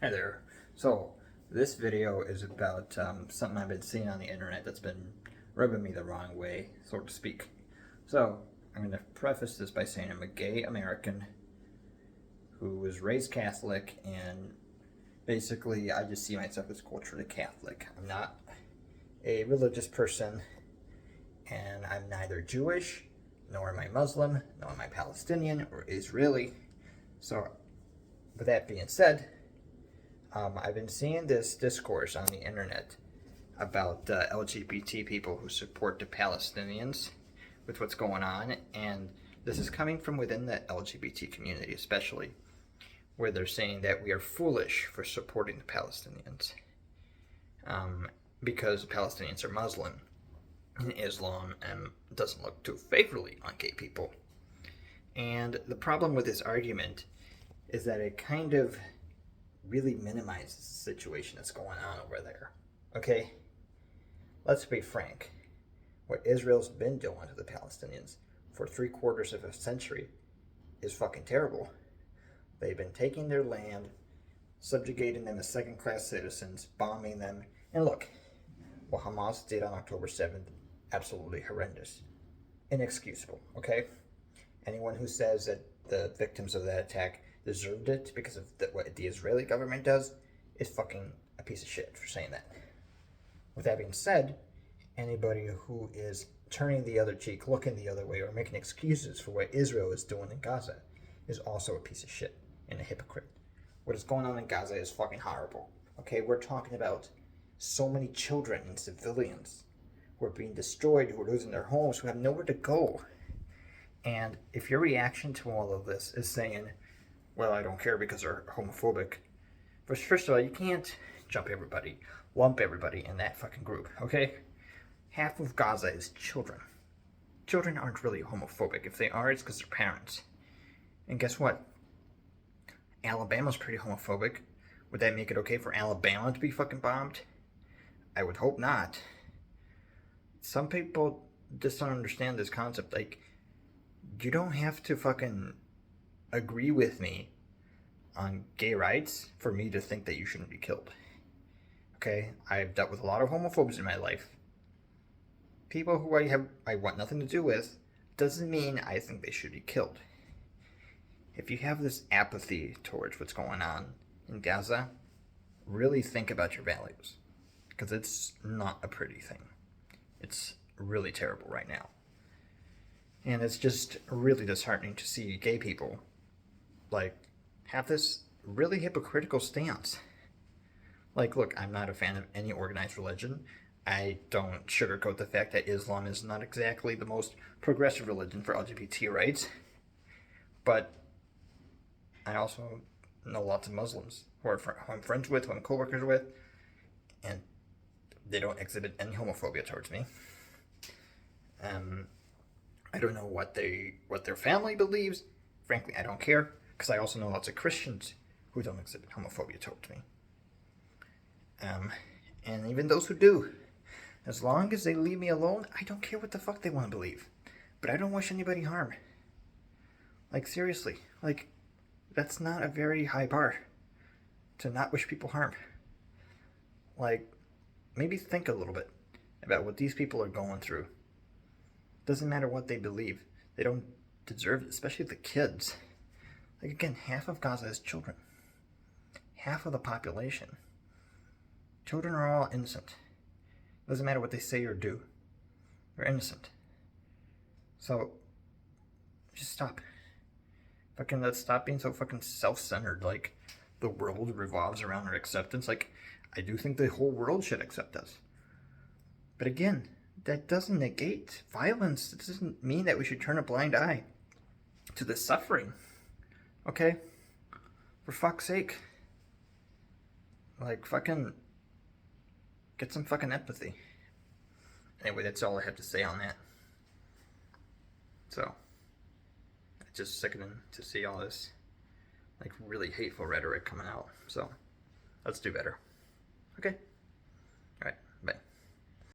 Hi there. So, this video is about something I've been seeing on the internet that's been rubbing me the wrong way, so to speak. So, I'm going to preface this by saying I'm a gay American who was raised Catholic, and basically I just see myself as culturally Catholic. I'm not a religious person, and I'm neither Jewish, nor am I Muslim, nor am I Palestinian or Israeli. So, with that being said, I've been seeing this discourse on the internet about LGBT people who support the Palestinians with what's going on, and this is coming from within the LGBT community, especially, where they're saying that we are foolish for supporting the Palestinians because the Palestinians are Muslim, and Islam doesn't look too favorably on gay people. And the problem with this argument is that it kind of really minimizes the situation that's going on over there. Okay? Let's be frank. What Israel's been doing to the Palestinians for 3/4 of a century is fucking terrible. They've been taking their land, subjugating them as second-class citizens, bombing them. And look, what Hamas did on October 7th, absolutely horrendous. Inexcusable, okay? Anyone who says that the victims of that attack deserved it because of what the Israeli government does is fucking a piece of shit for saying that. With that being said, anybody who is turning the other cheek, looking the other way, or making excuses for what Israel is doing in Gaza is also a piece of shit and a hypocrite. What is going on in Gaza is fucking horrible. Okay, we're talking about so many children and civilians who are being destroyed, who are losing their homes, who have nowhere to go. And if your reaction to all of this is saying, well, I don't care because they're homophobic, first of all, you can't lump everybody in that fucking group, okay? Half of Gaza is children. Children aren't really homophobic. If they are, it's because they're parents. And guess what? Alabama's pretty homophobic. Would that make it okay for Alabama to be fucking bombed? I would hope not. Some people just don't understand this concept. Like, you don't have to fucking agree with me on gay rights for me to think that you shouldn't be killed. Okay? I've dealt with a lot of homophobes in my life. People who I want nothing to do with doesn't mean I think they should be killed. If you have this apathy towards what's going on in Gaza, really think about your values. Because it's not a pretty thing. It's really terrible right now. And it's just really disheartening to see gay people have this really hypocritical stance. Like, look, I'm not a fan of any organized religion. I don't sugarcoat the fact that Islam is not exactly the most progressive religion for LGBT rights. But I also know lots of Muslims who I'm friends with, who I'm co-workers with, and they don't exhibit any homophobia towards me. I don't know what their family believes. Frankly, I don't care, because I also know lots of Christians who don't exhibit homophobia towards me. And even those who do, as long as they leave me alone, I don't care what the fuck they want to believe. But I don't wish anybody harm. Like, seriously, that's not a very high bar to not wish people harm. Maybe think a little bit about what these people are going through. Doesn't matter what they believe. They don't deserve it, especially the kids. Again, half of Gaza is children. Half of the population. Children are all innocent. Doesn't matter what they say or do. They're innocent. So, just stop. Let's stop being so fucking self-centered. The world revolves around our acceptance. I do think the whole world should accept us. But again, that doesn't negate violence. It doesn't mean that we should turn a blind eye to the suffering. Okay? For fuck's sake. Fucking get some fucking empathy. Anyway, that's all I have to say on that. So, it's just sickening to see all this, really hateful rhetoric coming out. So, let's do better. Okay?